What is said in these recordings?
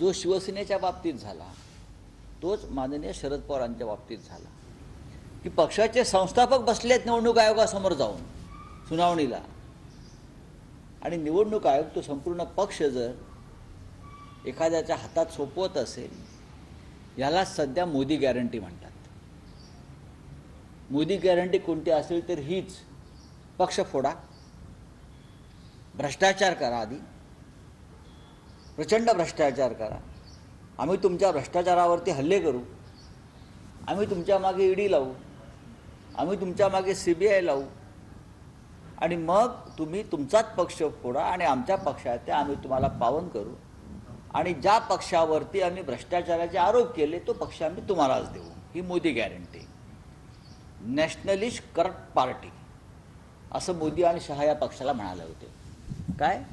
जो शिवसेनेच्या बाबतीत झाला तोच माननीय शरद पवारांच्या बाबतीत झाला की पक्षाचे संस्थापक बसलेत निवडणूक आयोगासमोर जाऊन सुनावणीला, आणि निवडणूक आयोग तो संपूर्ण पक्ष जर एखाद्याच्या हातात सोपवत असेल याला सध्या मोदी गॅरंटी म्हणतात. मोदी गॅरंटी कोणती असेल तर हीच, पक्ष फोडा, भ्रष्टाचार करा, आधी प्रचंड भ्रष्टाचार करा, आम्ही तुमच्या भ्रष्टाचारावरती हल्ले करू, आम्ही तुमच्या मागे ईडी लावू, आम्ही तुमच्या मागे CBI लावू, आणि मग तुम्ही तुमचाच पक्ष फोडा आणि आमच्या पक्षाचे आम्ही तुम्हाला पावन करू, आणि ज्या पक्षावरती आम्ही भ्रष्टाचाराचे आरोप केले तो पक्ष आम्ही तुम्हालाच देऊ. ही Modi guarantee. Nationalist corrupt party असं मोदी आणि शहा या पक्षाला म्हणाले होते. काय?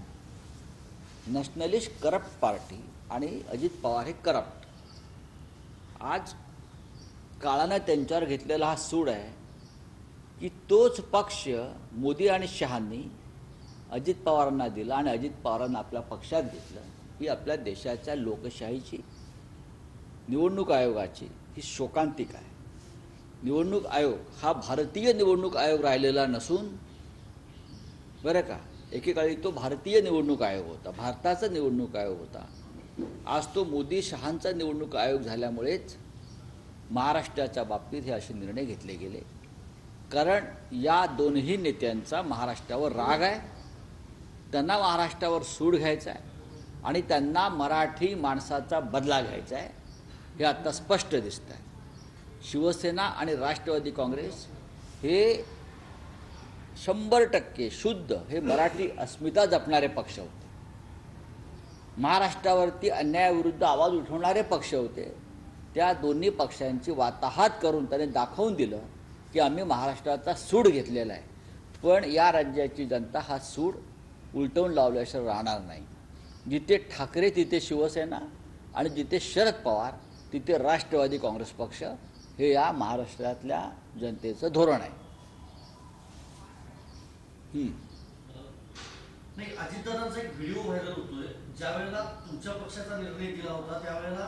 नॅशनलिस्ट करप्ट पार्टी आणि अजित पवार हे करप्ट. आज काळानं त्यांच्यावर घेतलेला हा सूड आहे की तोच पक्ष मोदी आणि शहांनी अजित पवारांना दिला आणि अजित पवारांना आपल्या पक्षात घेतलं. ही आपल्या देशाच्या लोकशाहीची, निवडणूक आयोगाची ही शोकांतिक आहे. निवडणूक आयोग हा भारतीय निवडणूक आयोग राहिलेला नसून, बरं का, एकेकाळी तो भारतीय निवडणूक आयोग होता, भारताचा निवडणूक आयोग होता. आज तो मोदी शहांचा निवडणूक आयोग झाल्यामुळेच महाराष्ट्राच्या बाबतीत हे असे निर्णय घेतले गेले. कारण या दोन्ही नेत्यांचा महाराष्ट्रावर राग आहे, त्यांना महाराष्ट्रावर सूड घ्यायचा आहे आणि त्यांना मराठी माणसाचा बदला घ्यायचा आहे. हे आता स्पष्ट दिसतं आहे. शिवसेना आणि राष्ट्रवादी काँग्रेस हे 100% शुद्ध हे मराठी अस्मिता जपणारे पक्ष होते. महाराष्ट्रावरती अन्यायाविरुद्ध आवाज उठवणारे पक्ष होते. त्या दोन्ही पक्षांची वाताहात करून त्याने दाखवून दिलं की आम्ही महाराष्ट्राचा सूड घेतलेला आहे. पण या राज्याची जनता हा सूड उलटवून लावल्याशिवाय राहणार नाही. जिथे ठाकरे तिथे शिवसेना आणि जिथे शरद पवार तिथे राष्ट्रवादी काँग्रेस पक्ष, हे या महाराष्ट्रातल्या जनतेचं धोरण आहे. नाही, अजितदादांचा एक व्हिडिओ व्हायरल होतोय. ज्या वेळेला तुमच्या पक्षाचा निर्णय दिला होता त्यावेळेला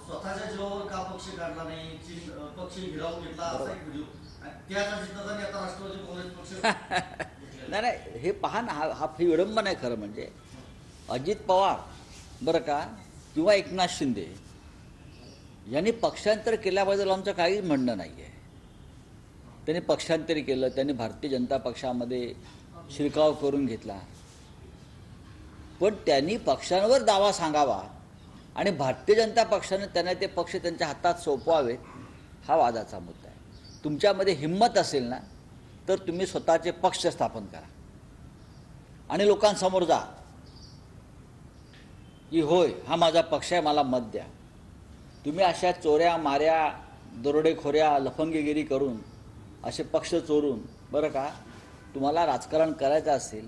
स्वतःच्या जीवावर का पक्ष काढला नाही, पक्ष हिरावून घेतला, असा एक व्हिडिओ. त्याच अजितदादांनी आता राष्ट्रवादी काँग्रेस पक्ष नाही, हे पहा ना, हा विडंबन आहे खरं म्हणजे. अजित पवार, बरं का, किंवा एकनाथ शिंदे यांनी पक्षांतर केल्याबद्दल आमचं काहीच म्हणणं नाही आहे. त्यांनी पक्षांतरी केलं, त्यांनी भारतीय जनता पक्षामध्ये शिरकाव करून घेतला, पण त्यांनी पक्षांवर दावा सांगावा आणि भारतीय जनता पक्षाने त्यांना ते पक्ष त्यांच्या हातात सोपवावेत, हा वादाचा मुद्दा आहे. तुमच्यामध्ये हिंमत असेल ना तर तुम्ही स्वतःचे पक्ष स्थापन करा आणि लोकांसमोर जा की होय हा माझा पक्ष आहे, मला मत द्या. तुम्ही अशा चोऱ्या माऱ्या, दरोडेखोऱ्या, लफंगीगिरी करून, असे पक्ष चोरून, बरं का, तुम्हाला राजकारण करायचं असेल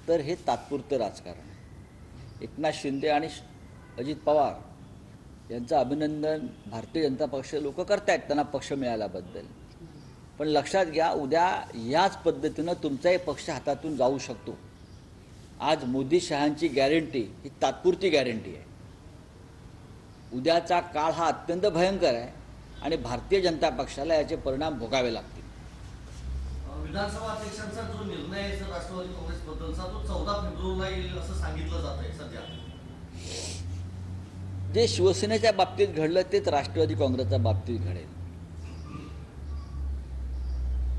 तर हे तात्पुरतं राजकारण आहे. एकनाथ शिंदे आणि अजित पवार यांचं अभिनंदन भारतीय जनता पक्ष लोक करतायत त्यांना पक्ष मिळाल्याबद्दल. पण लक्षात घ्या, उद्या याच पद्धतीनं तुमचाही पक्ष हातातून जाऊ शकतो. आज मोदी शहांची गॅरंटी ही तात्पुरती गॅरंटी आहे. उद्याचा काळ हा अत्यंत भयंकर आहे आणि भारतीय जनता पक्षाला याचे परिणाम भोगावे लागतील. विधानसभा अध्यक्षांचा जो निर्णय आहे राष्ट्रवादी काँग्रेसबद्दलचा, तो 14 फेब्रुवारीला येईल असं सांगितलं जात आहे सध्या. जे शिवसेनेच्या बाबतीत घडलं तेच राष्ट्रवादी काँग्रेसच्या बाबतीत घडेल.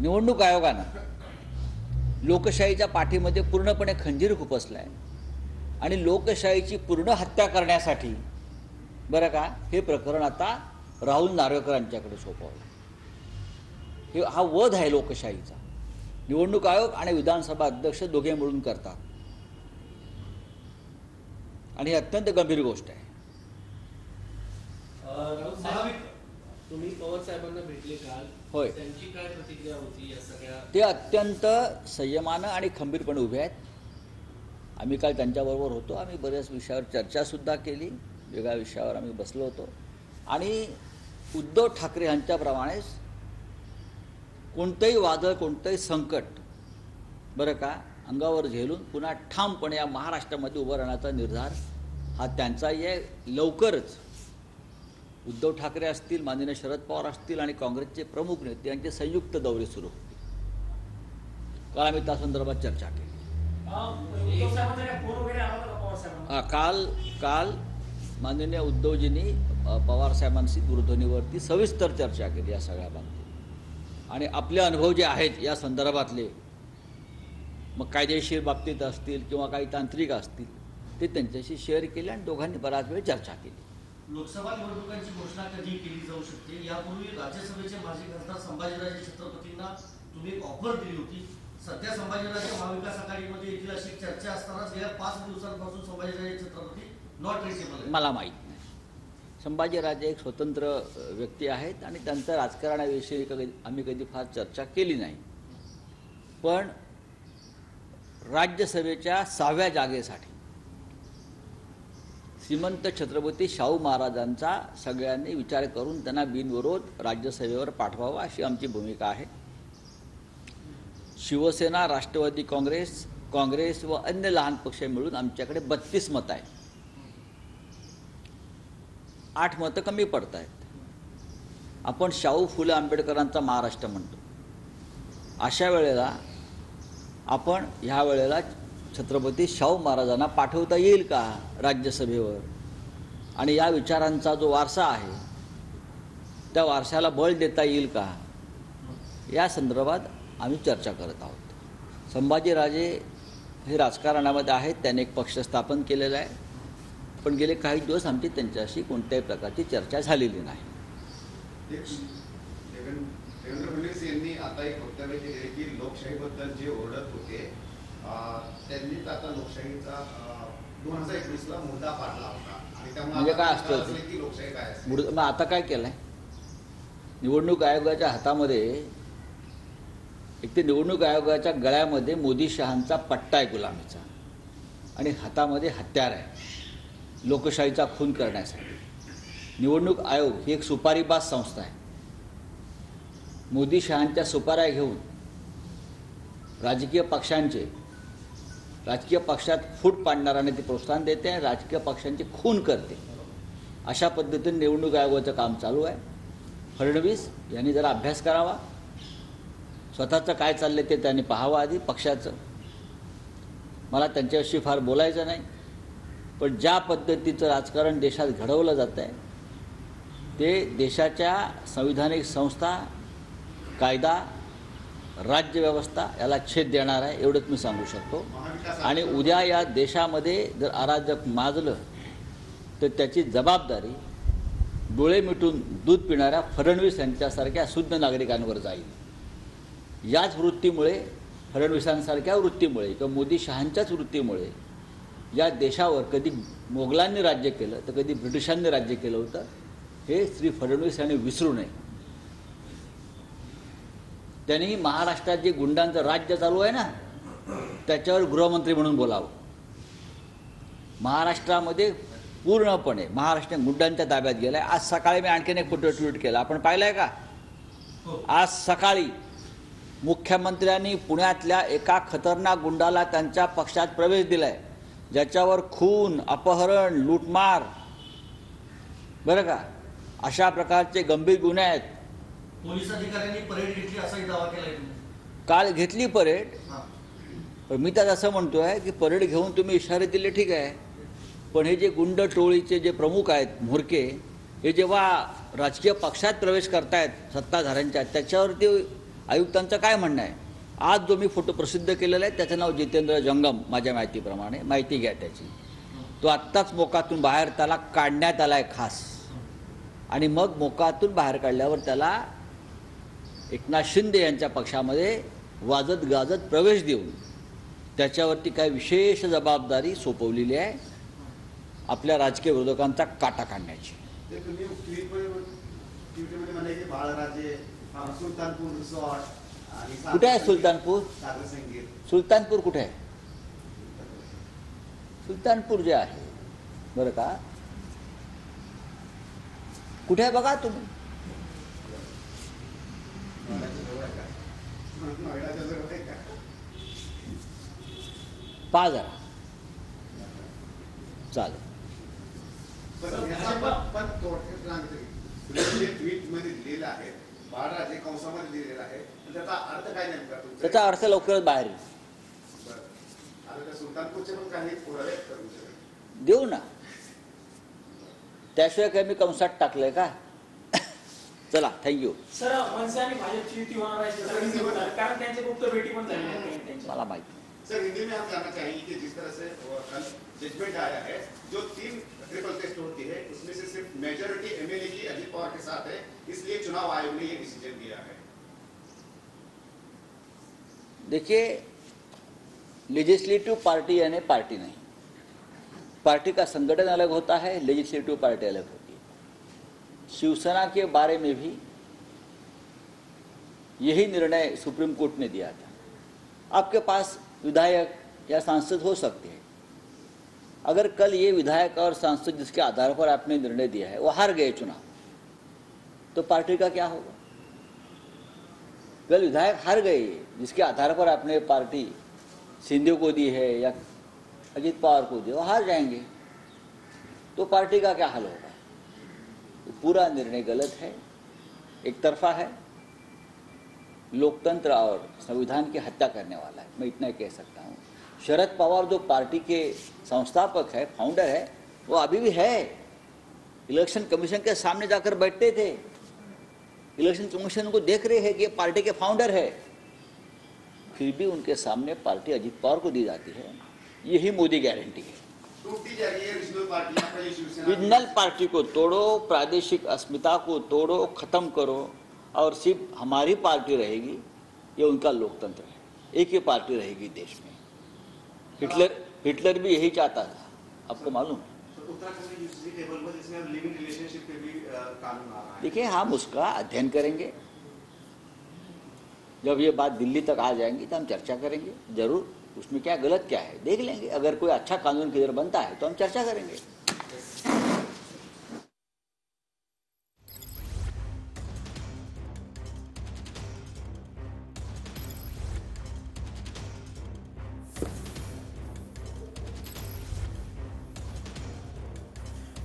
निवडणूक आयोगानं लोकशाहीच्या पाठीमध्ये पूर्णपणे खंजीर खुपसला आहे आणि लोकशाहीची पूर्ण हत्या करण्यासाठी, बरं का, हे प्रकरण आता राहुल नार्वेकरांच्याकडे सोपवलं. हे हा वध आहे लोकशाहीचा. निवडणूक आयोग आणि विधानसभा अध्यक्ष दोघे मिळून करतात आणि ही अत्यंत गंभीर गोष्ट आहे. तुम्ही पवार साहेबांना भेटले काल, होय, त्यांची काय प्रतिक्रिया होती या सगळ्या? ते अत्यंत संयमानं आणि खंबीरपणे उभे आहेत. आम्ही काल त्यांच्याबरोबर होतो. आम्ही बऱ्याच विषयावर चर्चासुद्धा केली, वेगळ्या विषयावर आम्ही बसलो होतो आणि उद्धव ठाकरे यांच्याप्रमाणेच कोणतंही वादळ, कोणतंही संकट, बरं का, अंगावर झेलून पुन्हा ठामपणे या महाराष्ट्रामध्ये उभं राहण्याचा निर्धार हा त्यांचाही आहे. लवकरच उद्धव ठाकरे असतील, माननीय शरद पवार असतील आणि काँग्रेसचे प्रमुख नेते यांचे संयुक्त दौरे सुरू होतील. काल आम्ही त्या संदर्भात चर्चा केली. उद्धव साहेबांचा काय फोन वगैरे आला होता का पवार साहेबांना? काल माननीय उद्धवजींनी पवार साहेबांशी दूरध्वनीवरती सविस्तर चर्चा केली या सगळ्या बाबतीत. आणि आपले अनुभव जे आहेत या संदर्भातले, मग कायदेशीर बाबतीत असतील किंवा काही तांत्रिक असतील, ते त्यांच्याशी शेअर केले आणि दोघांनी बराच वेळ चर्चा केली. लोकसभा निवडणुकांची घोषणा कधी केली जाऊ शकते? यापूर्वी राज्यसभेचे माजी खासदार संभाजीराजे छत्रपतींना तुम्ही एक ऑफर दिली होती. सध्या संभाजीराजे महाविकास आघाडीमध्ये येथील अशी चर्चा असतानाच गेल्या 5 दिवसांपासून संभाजीराजे छत्रपती नॉट रिचेबल आहे. मला माहीत नाही. संभाजीराजे एक स्वतंत्र व्यक्ती आहेत आणि त्यांच्या राजकारणाविषयी आम्ही कधी फार चर्चा केली नाही. पण राज्यसभेच्या 6व्या जागेसाठी श्रीमंत छत्रपती शाहू महाराजांचा सगळ्यांनी विचार करून त्यांना बिनविरोध राज्यसभेवर पाठवावा अशी आमची भूमिका आहे. शिवसेना, राष्ट्रवादी काँग्रेस व अन्य लहान पक्ष मिळून आमच्याकडे 32 मतं आहेत. 8 मतं कमी पडत आहेत. आपण शाहू फुले आंबेडकरांचा महाराष्ट्र म्हणतो. अशा वेळेला आपण ह्या वेळेला छत्रपती शाहू महाराजांना पाठवता येईल का राज्यसभेवर? आणि या विचारांचा जो वारसा आहे त्या वारशाला बळ देता येईल का, या संदर्भात आम्ही चर्चा करत आहोत. संभाजीराजे हे राजकारणामध्ये आहेत. त्यांनी एक पक्ष स्थापन केलेला आहे. पण गेले काही दिवस आमची त्यांच्याशी कोणत्याही प्रकारची चर्चा झालेली नाही. देवेंद्र फडणवीस यांनी आता एक वक्तव्य केले की लोकशाहीबद्दल जे ओरडत होते त्यांनीच आता लोकशाहीचा 2021ला मुद्दा पाडला होता आणि त्यामुळे म्हणजे काय असतं की लोकशाही काय असते. मग आता काय केलं आहे? निवडणूक आयोगाच्या हातामध्ये एक ते निवडणूक आयोगाच्या गळ्यामध्ये मोदी शहांचा पट्टा आहे गुलामीचा आणि हातामध्ये हत्यार आहे लोकशाहीचा खून करण्यासाठी. निवडणूक आयोग ही एक सुपारीबाज संस्था आहे. मोदी शहांच्या सुपाऱ्या घेऊन राजकीय पक्षात फूट पाडणाऱ्याने ते प्रोत्साहन देते आणि राजकीय पक्षांचे खून करते. अशा पद्धतीने निवडणूक आयोगाचं काम चालू आहे. फडणवीस यांनी जरा अभ्यास करावा. स्वतःचं काय चाललं ते त्यांनी पाहावं आधी पक्षाचं. मला त्यांच्याविषयी फार बोलायचं नाही. पण ज्या पद्धतीचं राजकारण देशात घडवलं जातं आहे ते देशाच्या संविधानिक संस्था, कायदा, राज्यव्यवस्था याला छेद देणार आहे एवढंच मी सांगू शकतो. आणि उद्या या देशामध्ये जर अराजक माजलं तर त्याची जबाबदारी डोळे मिटून दूध पिणाऱ्या फडणवीस यांच्यासारख्या शुद्ध नागरिकांवर जाईल. याच वृत्तीमुळे, फडणवीसांसारख्या वृत्तीमुळे किंवा मोदी शहांच्याच वृत्तीमुळे या देशावर कधी मोगलांनी राज्य केलं तर कधी ब्रिटिशांनी राज्य केलं होतं हे श्री फडणवीस यांनी विसरू नये. त्यांनी महाराष्ट्रात जे गुंडांचं राज्य चालू आहे ना त्याच्यावर गृहमंत्री म्हणून बोलावं. महाराष्ट्रामध्ये पूर्णपणे महाराष्ट्र गुंडांच्या ताब्यात गेला आहे. आज सकाळी मी आणखीन एक फोटो ट्विट केला, आपण पाहिलं आहे का? आज सकाळी मुख्यमंत्र्यांनी पुण्यातल्या एका खतरनाक गुंडाला त्यांच्या पक्षात प्रवेश दिला आहे ज्याच्यावर खून, अपहरण, लूटमार, बरं का, अशा प्रकारचे गंभीर गुन्हे आहेत. पोलीस अधिकाऱ्यांनी परेड घेतली असाही दावा केलाय तुम्ही. काल घेतली परेड. हां. पण मी तर असं म्हणतो आहे की परेड घेऊन तुम्ही इशारे दिले ठीक आहे, पण हे जे गुंड टोळीचे जे प्रमुख आहेत म्होरके, हे जेव्हा राजकीय पक्षात प्रवेश करतायत सत्ताधाऱ्यांच्या, त्याच्यावरती आयुक्तांचं काय म्हणणं आहे? आज जो मी फोटो प्रसिद्ध केलेला आहे त्याचं नाव जितेंद्र जंगम, माझ्या माहितीप्रमाणे, माहिती घ्या त्याची. तो आत्ताच मोकातून बाहेर त्याला काढण्यात आला आहे खास. आणि मग मोकातून बाहेर काढल्यावर त्याला एकनाथ शिंदे यांच्या पक्षामध्ये वाजत गाजत प्रवेश देऊन त्याच्यावरती काय विशेष जबाबदारी सोपवलेली आहे आपल्या राजकीय विरोधकांचा काटा काढण्याची. ते तुम्ही ट्विटमध्ये म्हणाले की बाळराजे, सुलतानपूर रिसॉर्ट आणि कुठे आहे सुलतानपूर? सागर संगीत. सुलतानपूर कुठे आहे? सुलतानपूर जे आहे बरं का, कुठे आहे बघा तुम्ही. नोएडाच्या जवळ आहे का? पहा जरा, चालेल. पण थोडक्यात सांगतो की तुम्ही जे ट्विट मध्ये दिलेलं आहे बाळराजे कंसामध्ये दिलेलं आहे त्याचा अर्थ काय नेमका तुमचा? त्याचा अर्थ लवकरच बाहेर येईल. बरं. आता त्या सुलतानपूरचे पण काही पुरावे आहेत का तुमच्याकडे? देऊ ना. त्याशिवाय काय मी कंसात टाकलंय का? चला, थँक्यू. सर मनसे आणि भाजपची युती होणार आहे असं काही म्हणतात. कारण त्यांची गुप्त भेटी पण झाली आहे त्यांच्या. मला माहिती. सर हिंदी में हम जानना चाहेंगे कि जिस तरह से कल जजमेंट आया है जो 3 ट्रिपल टेस्ट होती है उसमें से सिर्फ मेजोरिटी एमएलए की अजित पवार के साथ है इसलिए चुनाव आयोग ने ये डिसीजन दिया है। देखिए, लेजिस्लेटिव पार्टी यानी पार्टी नहीं. पार्टी का संगठन अलग होता है, लेजिस्लेटिव पार्टी अलग होती है. शिवसेना के बारे में भी यही निर्णय सुप्रीम कोर्ट ने दिया था. आपके पास विधायक या सांसद हो सकते हैं. अगर कल ये विधायक और सांसद जिसके आधार पर आपने निर्णय दिया है वो हार गए चुनाव, तो पार्टी का क्या होगा? कल विधायक हार गए जिसके आधार पर आपने पार्टी सिंधु को दी है या अजित पवार को दी, वो हार जाएंगे, तो पार्टी का क्या हाल होगा? तो पूरा निर्णय गलत है, एक तरफा है, लोकतंत्र और संविधान की हत्या करने वाला है. मैं इतना ही कह सकता हूँ. शरद पवार जो पार्टी के संस्थापक है, फाउंडर है, वो अभी भी है. इलेक्शन कमीशन के सामने जाकर बैठते थे. इलेक्शन कमीशन को देख रहे हैं कि ये पार्टी के फाउंडर है, फिर भी उनके सामने पार्टी अजित पवार को दी जाती है. यही मोदी गारंटी है. टूटती जा रही है रीजनल पार्टियां, पहले शिवसेना रीजनल पार्टी को तोड़ो, प्रादेशिक अस्मिता को तोड़ो, खत्म करो, और सिर्फ हमारी पार्टी रहेगी. ये उनका लोकतंत्र है. एक ही पार्टी रहेगी देश में. हिटलर भी यही चाहता था, आपको मालूम है. तो उत्तराखंड में यूसीसी टेबल पर जिसमें लिविंग रिलेशनशिप पे भी कानून आ रहा है. देखिए, हम उसका अध्ययन करेंगे. जब ये बात दिल्ली तक आ जाएंगी तो हम चर्चा करेंगे जरूर. उसमें क्या गलत क्या है देख लेंगे. अगर कोई अच्छा कानून किधर बनता है तो हम चर्चा करेंगे.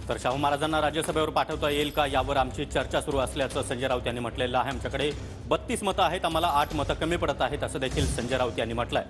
तर शाहू महाराजांना राज्यसभेवर पाठवता येईल का यावर आमची चर्चा सुरू असल्याचं संजय राऊत यांनी म्हटलेलं आहे. आमच्याकडे 32 मतं आहेत, आम्हाला 8 मतं कमी पडत आहेत असं देखील संजय राऊत यांनी म्हटलंय.